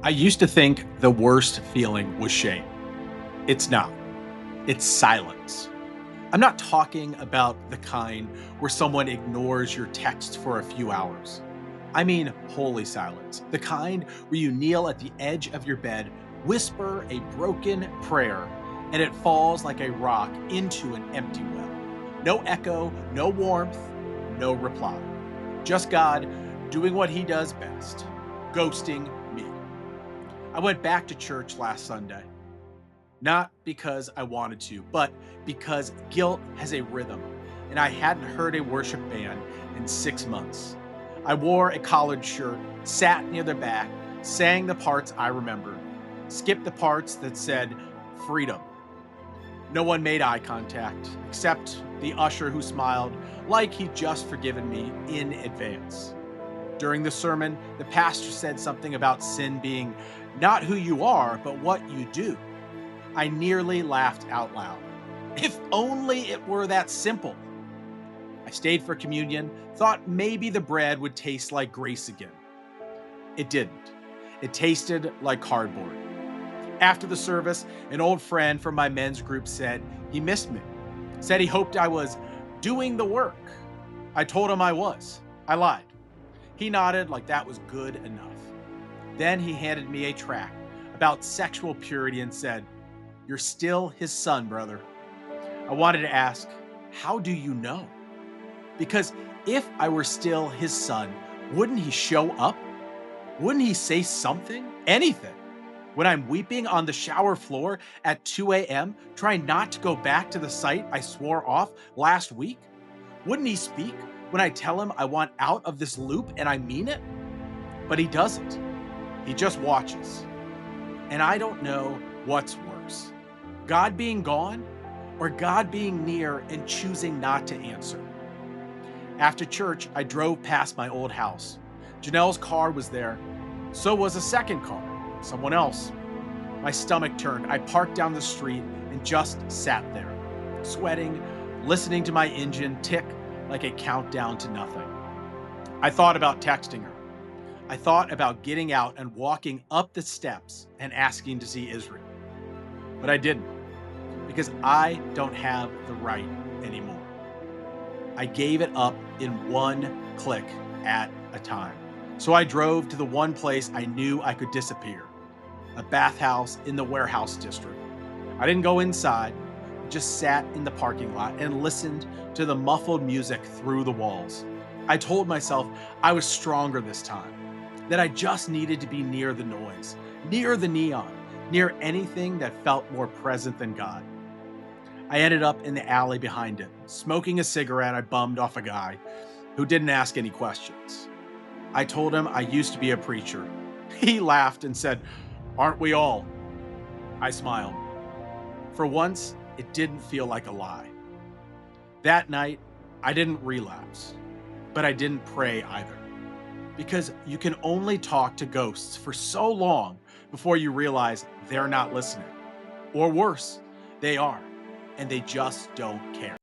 I used to think the worst feeling was shame. It's not. It's silence. I'm not talking about the kind where someone ignores your text for a few hours. I mean holy silence, the kind where you kneel at the edge of your bed, whisper a broken prayer, and it falls like a rock into an empty well. No echo, no warmth, no reply. Just God doing what he does best, ghosting me. I went back to church last Sunday, not because I wanted to, but because guilt has a rhythm, and I hadn't heard a worship band in 6 months. I wore a collared shirt, sat near the back, sang the parts I remembered, skipped the parts that said freedom. No one made eye contact, except the usher who smiled like he'd just forgiven me in advance. During the sermon, the pastor said something about sin being not who you are, but what you do. I nearly laughed out loud. If only it were that simple. I stayed for communion, thought maybe the bread would taste like grace again. It didn't. It tasted like cardboard. After the service, an old friend from my men's group said he missed me, said he hoped I was doing the work. I told him I was. I lied. He nodded like that was good enough. Then he handed me a tract about sexual purity and said, "You're still his son, brother." I wanted to ask, how do you know? Because if I were still his son, wouldn't he show up? Wouldn't he say something? Anything? When I'm weeping on the shower floor at 2 a.m., trying not to go back to the site I swore off last week? Wouldn't he speak when I tell him I want out of this loop and I mean it? But he doesn't. He just watches. And I don't know what's worse, God being gone or God being near and choosing not to answer. After church, I drove past my old house. Janelle's car was there. So was a second car, someone else. My stomach turned. I parked down the street and just sat there, sweating, listening to my engine tick like a countdown to nothing. I thought about texting her. I thought about getting out and walking up the steps and asking to see Israel. But I didn't, because I don't have the right anymore. I gave it up in one click at a time. So I drove to the one place I knew I could disappear, a bathhouse in the warehouse district. I didn't go inside, just sat in the parking lot and listened to the muffled music through the walls. I told myself I was stronger this time, that I just needed to be near the noise, near the neon, near anything that felt more present than God. I ended up in the alley behind it, smoking a cigarette I bummed off a guy who didn't ask any questions. I told him I used to be a preacher. He laughed and said, "Aren't we all?" I smiled. For once, it didn't feel like a lie. That night, I didn't relapse, but I didn't pray either. Because you can only talk to ghosts for so long before you realize they're not listening. Or worse, they are, and they just don't care.